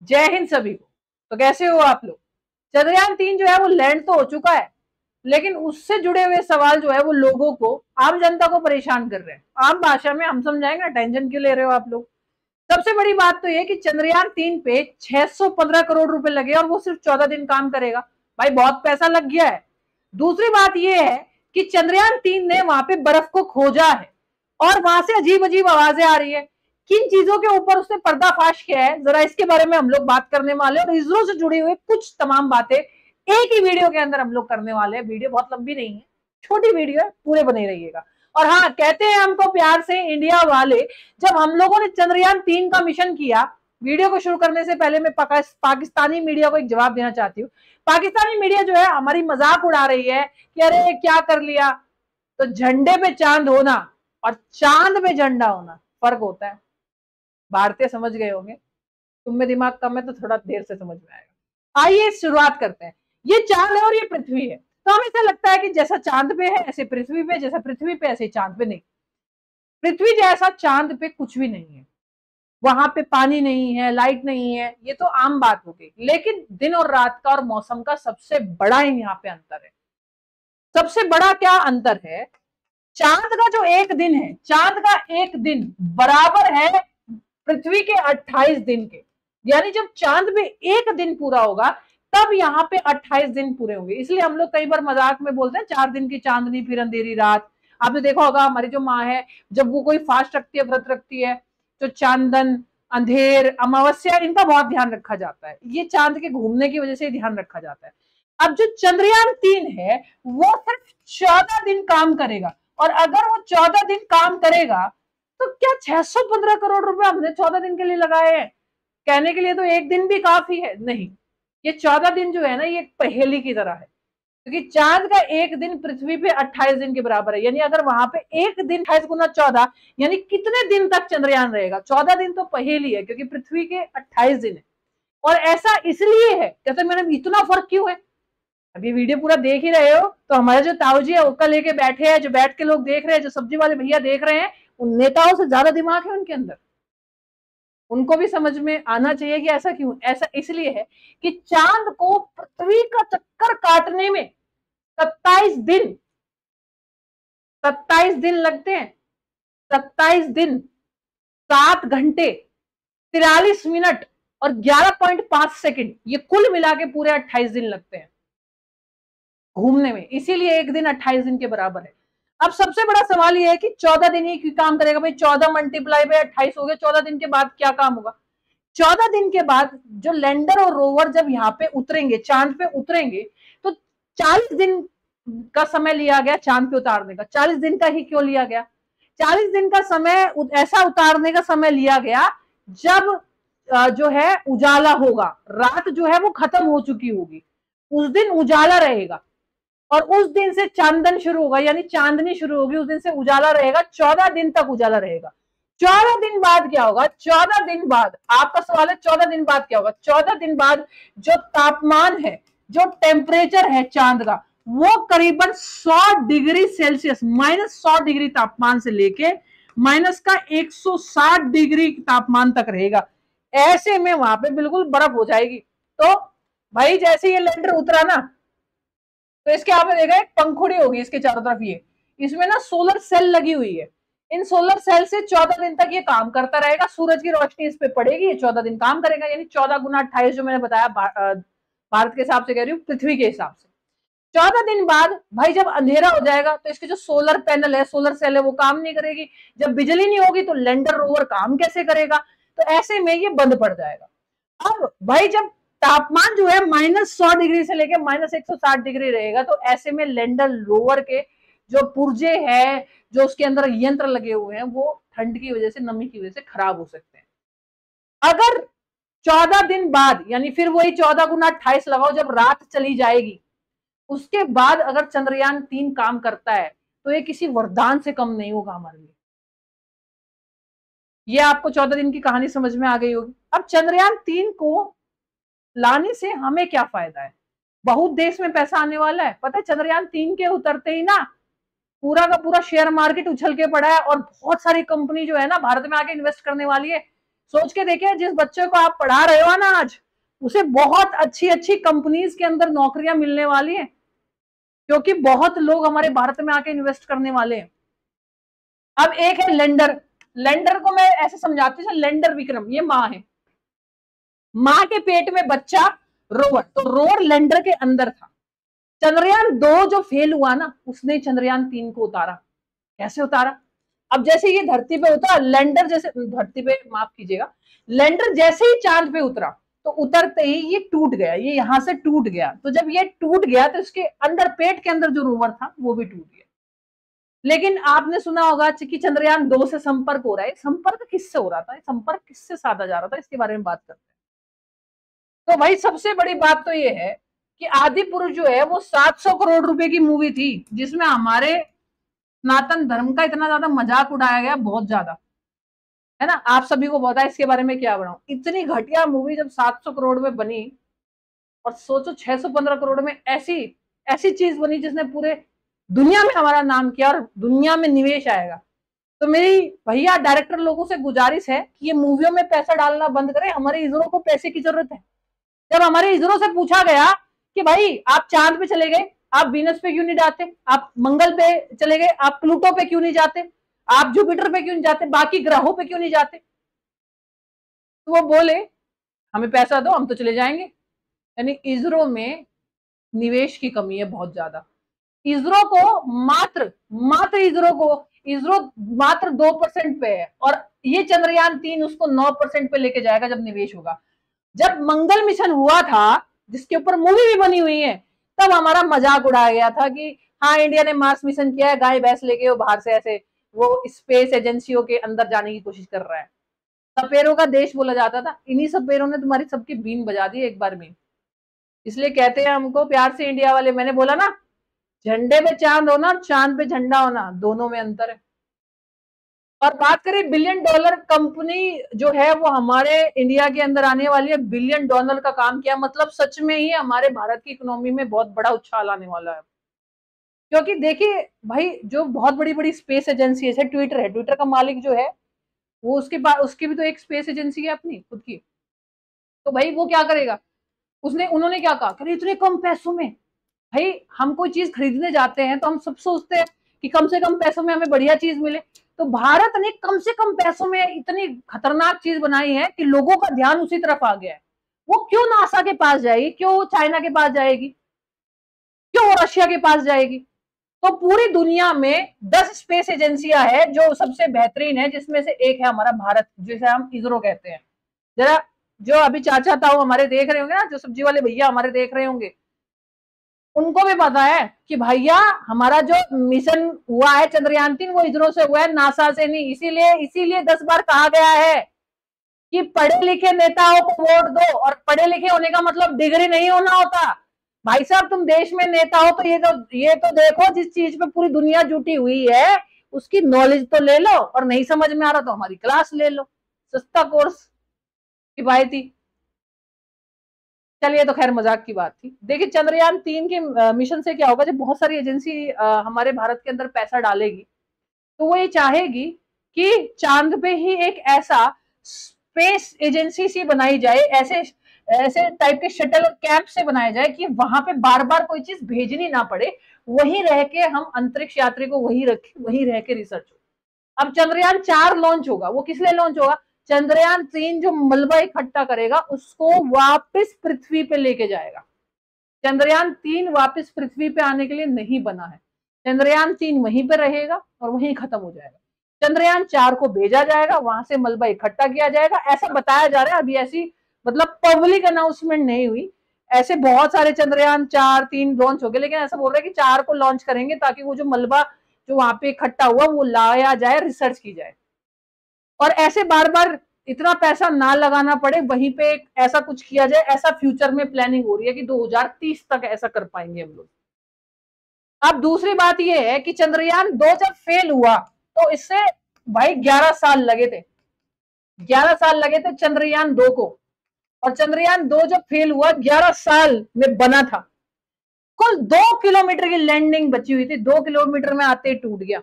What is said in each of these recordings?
जय हिंद सभी को। तो कैसे हो आप लोग? चंद्रयान 3 जो है वो लैंड तो हो चुका है, लेकिन उससे जुड़े हुए सवाल जो है वो लोगों को, आम जनता को परेशान कर रहे हैं। आम भाषा में हम समझाएंगे, टेंशन क्यों ले रहे हो आप लोग। सबसे बड़ी बात तो ये कि चंद्रयान 3 पे 615 करोड़ रुपए लगे और वो सिर्फ 14 दिन काम करेगा। भाई बहुत पैसा लग गया है। दूसरी बात ये है कि चंद्रयान 3 ने वहां पे बर्फ को खोजा है और वहां से अजीब अजीब आवाजें आ रही है। किन चीजों के ऊपर उसने पर्दाफाश किया है, जरा इसके बारे में हम लोग बात करने वाले हैं और इसरो से जुड़ी हुई कुछ तमाम बातें एक ही वीडियो के अंदर हम लोग करने वाले हैं। वीडियो बहुत लंबी नहीं है, छोटी वीडियो है, पूरे बने रहिएगा। और हाँ, कहते हैं हमको प्यार से इंडिया वाले, जब हम लोगों ने चंद्रयान 3 का मिशन किया, वीडियो को शुरू करने से पहले मैं पाकिस्तानी मीडिया को एक जवाब देना चाहती हूँ। पाकिस्तानी मीडिया जो है हमारी मजाक उड़ा रही है कि अरे क्या कर लिया। तो झंडे पे चांद होना और चांद पे झंडा होना फर्क होता है। भारतीय समझ गए होंगे, तुम में दिमाग कम है तो थोड़ा देर से समझ में आएगा। आइए शुरुआत करते हैं। ये चांद है और ये पृथ्वी है, तो हमें ऐसा लगता है कि जैसा चांद पे है ऐसे पृथ्वी पे, जैसा पृथ्वी पे ऐसे चांद पे। नहीं, पृथ्वी जैसा चांद पे कुछ भी नहीं है। वहां पे पानी नहीं है, लाइट नहीं है, ये तो आम बात हो गई। लेकिन दिन और रात का और मौसम का सबसे बड़ा यहाँ पे अंतर है। सबसे बड़ा क्या अंतर है? चांद का जो एक दिन है, चांद का एक दिन बराबर है पृथ्वी के 28 दिन के। यानी जब चांद पे एक दिन पूरा होगा तब यहाँ पे 28 दिन पूरे होंगे। इसलिए हम लोग कई बार मजाक में बोलते हैं 4 दिन की चांदनी फिर अंधेरी रात। आपने देखा होगा हमारी जो माँ है, जब वो कोई फास्ट रखती है, व्रत रखती है, तो चांदन, अंधेर, अमावस्या, इनका बहुत ध्यान रखा जाता है। ये चांद के घूमने की वजह से ध्यान रखा जाता है। अब जो चंद्रयान 3 है वो सिर्फ 14 दिन काम करेगा, और अगर वो 14 दिन काम करेगा तो क्या 615 करोड़ रुपए हमने 14 दिन के लिए लगाए हैं? कहने के लिए तो एक दिन भी काफी है। नहीं, ये 14 दिन जो है ना, ये पहेली की तरह है, क्योंकि चांद का एक दिन पृथ्वी पे 28 दिन के बराबर है। यानी अगर वहां पे एक दिन 28 गुना 14, यानी कितने दिन तक चंद्रयान रहेगा? 14 दिन तो पहेली है, क्योंकि पृथ्वी के 28 दिन है। और ऐसा इसलिए है, कहते मैडम इतना फर्क क्यों है? अब ये वीडियो पूरा देख ही रहे हो तो हमारे जो ताऊजी है उक्का लेके बैठे हैं, जो बैठ के लोग देख रहे हैं, जो सब्जी वाले भैया देख रहे हैं, उन नेताओं से ज्यादा दिमाग है उनके अंदर। उनको भी समझ में आना चाहिए कि ऐसा क्यों। ऐसा इसलिए है कि चांद को पृथ्वी का चक्कर काटने में 27 दिन 27 दिन लगते हैं। 27 दिन, 7 घंटे, 43 मिनट और 11.5 सेकंड, ये कुल मिला के पूरे 28 दिन लगते हैं घूमने में। इसीलिए एक दिन 28 दिन के बराबर है। अब सबसे बड़ा सवाल यह है कि 14 दिन ही काम करेगा। भाई 14 मल्टीप्लाई बाय 28 हो गया। 14 दिन के बाद क्या काम होगा? 14 दिन के बाद जो लैंडर और रोवर जब यहाँ पे उतरेंगे, चांद पे उतरेंगे, तो 40 दिन का समय लिया गया चांद पे उतारने का। 40 दिन का ही क्यों लिया गया? 40 दिन का समय ऐसा उतारने का समय लिया गया जब जो है उजाला होगा, रात जो है वो खत्म हो चुकी होगी, उस दिन उजाला रहेगा और उस दिन से चांदन शुरू होगा, यानी चांदनी शुरू होगी, उस दिन से उजाला रहेगा। 14 दिन तक उजाला रहेगा। 14 दिन बाद क्या होगा? 14 दिन बाद, आपका सवाल है 14 दिन बाद क्या होगा? 14 दिन बाद जो तापमान है, जो टेम्परेचर है चांद का, वो करीबन 100 डिग्री सेल्सियस, -100 डिग्री तापमान से लेके माइनस का 160 डिग्री तापमान तक रहेगा। ऐसे में वहां पे बिल्कुल बर्फ हो जाएगी। तो भाई जैसे ये लैंडर उतरा ना, तो इसके आपने देखा एक पंखुड़ी होगी इसके चारों तरफ, ये इसमें ना सोलर सेल लगी हुई है। इन सोलर सेल से 14 दिन तक ये काम करता रहेगा। सूरज की रोशनी इस पे पड़ेगी, ये 14 दिन काम करेगा। यानी 14 गुना 28 जो मैंने बताया, भारत के हिसाब से कह रही हूँ, पृथ्वी के हिसाब से। 14 दिन बाद भाई जब अंधेरा हो जाएगा तो इसके जो सोलर पैनल है, सोलर सेल है, वो काम नहीं करेगी। जब बिजली नहीं होगी तो लैंडर रोवर काम कैसे करेगा? तो ऐसे में ये बंद पड़ जाएगा। अब भाई जब तापमान जो है -100 डिग्री से लेके -160 डिग्री रहेगा, तो ऐसे में लैंडर रोवर के जो पुर्जे हैं, जो उसके अंदर यंत्र लगे हुए हैं, वो ठंड की वजह से, नमी की वजह से खराब हो सकते हैं। अगर 14 दिन बाद, यानी फिर वही 14 गुना 28 लगाओ, जब रात चली जाएगी, उसके बाद अगर चंद्रयान 3 काम करता है तो ये किसी वरदान से कम नहीं होगा हमारे लिए। ये आपको 14 दिन की कहानी समझ में आ गई होगी। अब चंद्रयान 3 को लाने से हमें क्या फायदा है? बहुत देश में पैसा आने वाला है। पता है चंद्रयान 3 के उतरते ही ना पूरा का पूरा शेयर मार्केट उछल के पड़ा है और बहुत सारी कंपनी जो है ना भारत में आके इन्वेस्ट करने वाली है। सोच के देखिए, जिस बच्चे को आप पढ़ा रहे हो ना आज, उसे बहुत अच्छी अच्छी कंपनीज के अंदर नौकरियां मिलने वाली है, क्योंकि बहुत लोग हमारे भारत में आके इन्वेस्ट करने वाले हैं। अब एक है लेंडर। लेंडर को मैं ऐसे समझाती हूँ, लेंडर विक्रम, ये माँ है, माँ के पेट में बच्चा रोवर, तो रोवर लेंडर के अंदर था। चंद्रयान 2 जो फेल हुआ ना, उसने चंद्रयान 3 को उतारा। कैसे उतारा? अब जैसे ये धरती पे उतरा, लैंडर जैसे धरती पे, माफ कीजिएगा, लैंडर जैसे ही चांद पे उतरा, तो उतरते ही ये टूट गया, ये यहां से टूट गया। तो जब ये टूट गया तो इसके अंदर, पेट के अंदर जो रोवर था वो भी टूट गया। लेकिन आपने सुना होगा कि चंद्रयान 2 से संपर्क हो रहा है। संपर्क किससे हो रहा था? संपर्क किससे साधा जा रहा था? इसके बारे में बात करते हैं। तो भाई सबसे बड़ी बात तो ये है कि आदि पुरुष जो है वो 700 करोड़ रुपए की मूवी थी, जिसमें हमारे सनातन धर्म का इतना ज्यादा मजाक उड़ाया गया, बहुत ज्यादा, है ना। आप सभी को पता है इसके बारे में क्या बनाऊं। इतनी घटिया मूवी जब 700 करोड़ में बनी, और सोचो 615 करोड़ में ऐसी ऐसी चीज बनी जिसने पूरे दुनिया में हमारा नाम किया और दुनिया में निवेश आएगा। तो मेरी भैया डायरेक्टर लोगों से गुजारिश है कि ये मूवियों में पैसा डालना बंद करें। हमारे इसरो को पैसे की जरूरत है। जब हमारे इसरो से पूछा गया कि भाई आप चांद पे चले गए, आप वीनस पे क्यों नहीं जाते, आप मंगल पे चले गए, आप प्लूटो पे क्यों नहीं जाते, आप जुपिटर पे क्यों नहीं जाते, बाकी ग्रहों पे क्यों नहीं जाते? तो वो बोले हमें पैसा दो, हम तो चले जाएंगे। यानी इसरो में निवेश की कमी है बहुत ज्यादा। इसरो को मात्र मात्र इसरो मात्र 2% पे है, और ये चंद्रयान 3 उसको 9% पे लेके जाएगा जब निवेश होगा। जब मंगल मिशन हुआ था, जिसके ऊपर मूवी भी बनी हुई है, तब हमारा मजाक उड़ाया गया था कि हाँ इंडिया ने मार्स मिशन किया है, गाय भैंस लेके वो बाहर से ऐसे वो स्पेस एजेंसियों के अंदर जाने की कोशिश कर रहा है। सपेरों का देश बोला जाता था। इन्हीं सपेरों ने तुम्हारी सबकी बीन बजा दी एक बार में। इसलिए कहते हैं हमको प्यार से इंडिया वाले, मैंने बोला ना, झंडे पे चांद होना और चांद पे झंडा होना, दोनों में अंतर है। और बात करें बिलियन डॉलर कंपनी जो है वो हमारे इंडिया के अंदर आने वाली है। बिलियन डॉलर का काम किया, मतलब सच में ही हमारे भारत की इकोनॉमी में बहुत बड़ा उछाल आने वाला है। क्योंकि देखिए भाई, जो बहुत बड़ी बड़ी स्पेस एजेंसी है, ट्विटर है, ट्विटर का मालिक जो है वो उसके पास, उसकी भी तो एक स्पेस एजेंसी है अपनी खुद की। तो भाई वो क्या करेगा, उन्होंने क्या कहा कि इतने कम पैसों में, भाई हम कोई चीज खरीदने जाते हैं तो हम सब सोचते हैं कि कम से कम पैसों में हमें बढ़िया चीज मिले। तो भारत ने कम से कम पैसों में इतनी खतरनाक चीज बनाई है कि लोगों का ध्यान उसी तरफ आ गया है। वो क्यों नासा के पास जाएगी, क्यों चाइना के पास जाएगी, क्यों रशिया के पास जाएगी? तो पूरी दुनिया में 10 स्पेस एजेंसियां हैं जो सबसे बेहतरीन है, जिसमें से एक है हमारा भारत, जिसे हम इसरो कहते हैं। जरा जो अभी चाचा ताऊ हमारे देख रहे होंगे ना, जो सब्जी वाले भैया हमारे देख रहे होंगे, उनको भी पता है कि भैया हमारा जो मिशन हुआ है चंद्रयान 3 वो इसरो से हुआ है, नासा से नहीं। इसीलिए 10 बार कहा गया है कि पढ़े लिखे नेताओं को वोट दो। और पढ़े लिखे होने का मतलब डिग्री नहीं होना होता। भाई साहब तुम देश में नेता हो तो ये तो देखो, जिस चीज पे पूरी दुनिया जुटी हुई है उसकी नॉलेज तो ले लो, और नहीं समझ में आ रहा तो हमारी क्लास ले लो, सस्ता कोर्स किफायती। चलिए तो खैर मजाक की बात थी। देखिए चंद्रयान 3 के मिशन से क्या होगा, जब बहुत सारी एजेंसी हमारे भारत के अंदर पैसा डालेगी, तो वो ये चाहेगी कि चांद पे ही एक ऐसा स्पेस एजेंसी सी बनाई जाए, ऐसे ऐसे टाइप के शटल और कैंप से बनाया जाए कि वहां पे बार बार कोई चीज भेजनी ना पड़े, वहीं रह के हम अंतरिक्ष यात्री को वहीं रह के रिसर्च हो। अब चंद्रयान 4 लॉन्च होगा, वो किस लिए लॉन्च होगा? चंद्रयान 3 जो मलबा इकट्ठा करेगा उसको वापस पृथ्वी पे लेके जाएगा। चंद्रयान 3 वापस पृथ्वी पे आने के लिए नहीं बना है। चंद्रयान 3 वहीं पे रहेगा और वहीं खत्म हो जाएगा। चंद्रयान 4 को भेजा जाएगा, वहां से मलबा इकट्ठा किया जाएगा, ऐसा बताया जा रहा है। अभी ऐसी मतलब पब्लिक अनाउंसमेंट नहीं हुई। ऐसे बहुत सारे चंद्रयान 4 3 लॉन्च हो गए, लेकिन ऐसा बोल रहे हैं कि 4 को लॉन्च करेंगे ताकि वो जो मलबा जो वहां पे इकट्ठा हुआ वो लाया जाए, रिसर्च की जाए, और ऐसे बार बार इतना पैसा ना लगाना पड़े, वहीं पे ऐसा कुछ किया जाए। ऐसा फ्यूचर में प्लानिंग हो रही है कि 2030 तक ऐसा कर पाएंगे हम लोग। अब दूसरी बात यह है कि चंद्रयान 2 जब फेल हुआ तो इससे भाई 11 साल लगे थे, 11 साल लगे थे चंद्रयान 2 को। और चंद्रयान 2 जब फेल हुआ 11 साल में बना था, कुल 2 किलोमीटर की लैंडिंग बची हुई थी, 2 किलोमीटर में आते ही टूट गया।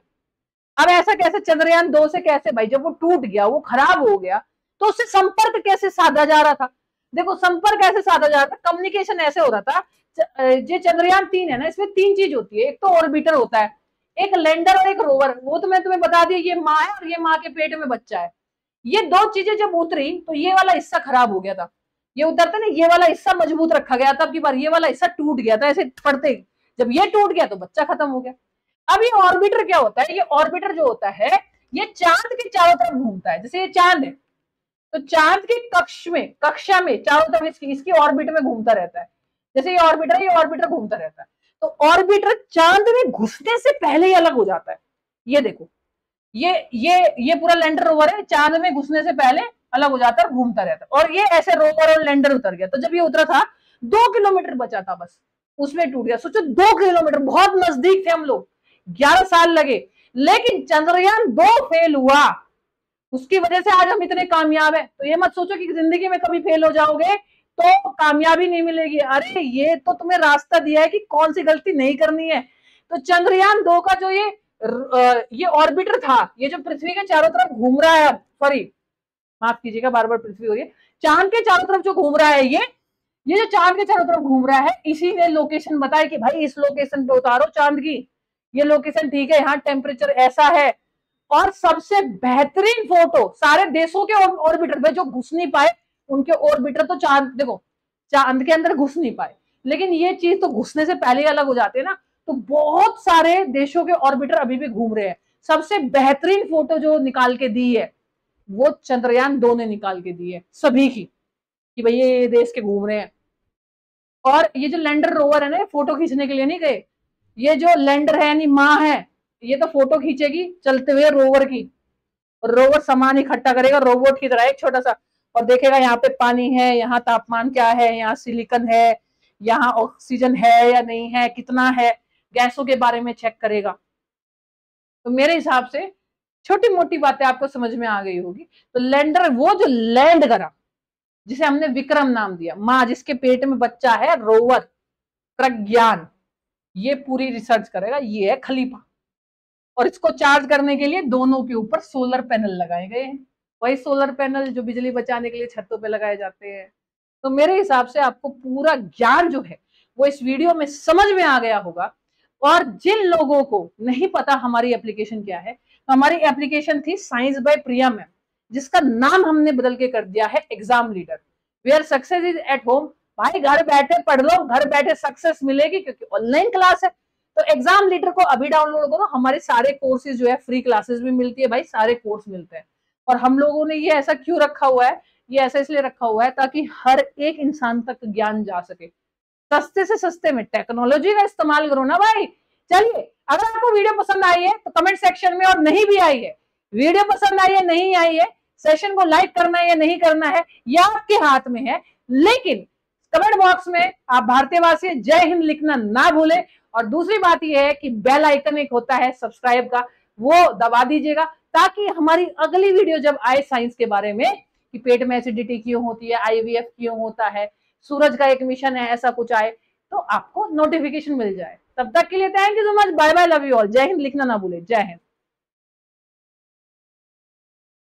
अब ऐसा कैसे चंद्रयान 2 से कैसे भाई, जब वो टूट गया, वो खराब हो गया, तो उससे संपर्क कैसे साधा जा रहा था? देखो संपर्क ऐसे साधा जा रहा था, कम्युनिकेशन ऐसे हो रहा था। जो चंद्रयान 3 है ना, इसमें 3 चीज होती है। एक तो ऑर्बिटर होता है, एक लैंडर और एक रोवर। वो तो मैं तुम्हें बता दी, ये माँ है और ये माँ के पेट में बच्चा है। ये दो चीजें जब उतरी तो ये वाला हिस्सा खराब हो गया था। ये उतरता ना, ये वाला हिस्सा मजबूत रखा गया था, अब की बार ये वाला हिस्सा टूट गया था ऐसे पड़ते। जब ये टूट गया तो बच्चा खत्म हो गया। अब ये ऑर्बिटर क्या होता है? ये ऑर्बिटर जो होता है, ये चांद के चारों तरफ घूमता है। जैसे ये चांद है, तो चांद के कक्षा में चारों तरफ इसकी ऑर्बिट में घूमता रहता है। जैसे ये ऑर्बिटर है, ये ऑर्बिटर घूमता रहता है। तो ऑर्बिटर चांद में घुसने से पहले ही अलग हो जाता है। ये देखो, ये पूरा लैंडर रोवर है, चांद में घुसने से पहले अलग हो जाता है और घूमता रहता है। और ये ऐसे रोवर और लैंडर उतर गया। तो जब ये उतरा था 2 किलोमीटर बचा था बस, उसमें टूट गया। सोचो 2 किलोमीटर, बहुत नजदीक थे हम लोग, 11 साल लगे। लेकिन चंद्रयान 2 फेल हुआ, उसकी वजह से आज हम इतने कामयाब हैं। तो ये मत सोचो कि जिंदगी में कभी फेल हो जाओगे तो कामयाबी नहीं मिलेगी। अरे ये तो तुम्हें रास्ता दिया है कि कौन सी गलती नहीं करनी है। तो चंद्रयान 2 का जो ये ऑर्बिटर था, ये जो पृथ्वी के चारों तरफ घूम रहा है, सॉरी माफ कीजिएगा, बार बार पृथ्वी हो रही है, चांद के चारों तरफ जो घूम रहा है, ये जो चांद के चारों तरफ घूम रहा है, इसी ने लोकेशन बताया कि भाई इस लोकेशन पे उतारो चांद की, ये लोकेशन ठीक है, यहाँ टेम्परेचर ऐसा है। और सबसे बेहतरीन फोटो सारे देशों के ऑर्बिटर पे, जो घुस नहीं पाए उनके ऑर्बिटर तो चांद, देखो चांद के अंदर घुस नहीं पाए, लेकिन ये चीज तो घुसने से पहले ही अलग हो जाते हैं ना। तो बहुत सारे देशों के ऑर्बिटर अभी भी घूम रहे हैं। सबसे बेहतरीन फोटो जो निकाल के दी है वो चंद्रयान 2 ने निकाल के दी है सभी की, कि भाई ये देश के घूम रहे हैं। और ये जो लैंडर रोवर है ना, फोटो खींचने के लिए नहीं गए। ये जो लैंडर है यानी माँ है, ये तो फोटो खींचेगी चलते हुए रोवर की। रोवर सामान इकट्ठा करेगा रोबोट की तरह एक छोटा सा, और देखेगा यहाँ पे पानी है, यहाँ तापमान क्या है, यहाँ सिलिकॉन है, यहाँ ऑक्सीजन है या नहीं है, कितना है, गैसों के बारे में चेक करेगा। तो मेरे हिसाब से छोटी मोटी बातें आपको समझ में आ गई होगी। तो लैंडर वो जो लैंड करा, जिसे हमने विक्रम नाम दिया, माँ जिसके पेट में बच्चा है, रोवर प्रज्ञान, ये पूरी रिसर्च करेगा। ये है खलीफा। और इसको चार्ज करने के लिए दोनों के ऊपर सोलर पैनल लगाए गए हैं, वही सोलर पैनल जो बिजली बचाने के लिए छतों पे लगाए जाते हैं। तो मेरे हिसाब से आपको पूरा ज्ञान जो है वो इस वीडियो में समझ में आ गया होगा। और जिन लोगों को नहीं पता हमारी एप्लीकेशन क्या है, तो हमारी एप्लीकेशन थी साइंस बाय प्रिया मैम, जिसका नाम हमने बदल के कर दिया है exam leader, where success is at home. भाई घर बैठे पढ़ लो, घर बैठे सक्सेस मिलेगी, क्योंकि ऑनलाइन क्लास है। तो एग्जाम लीडर को अभी डाउनलोड करो, हमारे सारे कोर्सेज जो है, फ्री क्लासेस भी मिलती है भाई, सारे कोर्स मिलते हैं। और हम लोगों ने ये ऐसा क्यों रखा हुआ है? ये ऐसा इसलिए रखा हुआ है ताकि हर एक इंसान तक ज्ञान जा सके। सस्ते से सस्ते में टेक्नोलॉजी का इस्तेमाल करो ना भाई। चलिए, अगर आपको वीडियो पसंद आई है तो कमेंट सेक्शन में, और नहीं भी आई है, वीडियो पसंद आई है नहीं आई है, सेशन को लाइक करना है या नहीं करना है, यह आपके हाथ में है। लेकिन कमेंट बॉक्स में आप भारतीयवासी जय हिंद लिखना ना भूले। और दूसरी बात यह है कि बेल आइकन एक होता है सब्सक्राइब का, वो दबा दीजिएगा, ताकि हमारी अगली वीडियो जब आए साइंस के बारे में, कि पेट में एसिडिटी क्यों होती है, आईवीएफ क्यों होता है, सूरज का एक मिशन है, ऐसा कुछ आए, तो आपको नोटिफिकेशन मिल जाए। तब तक के लिए thank you so much, bye bye, love you all, जय हिंद लिखना ना भूले, जय हिंद।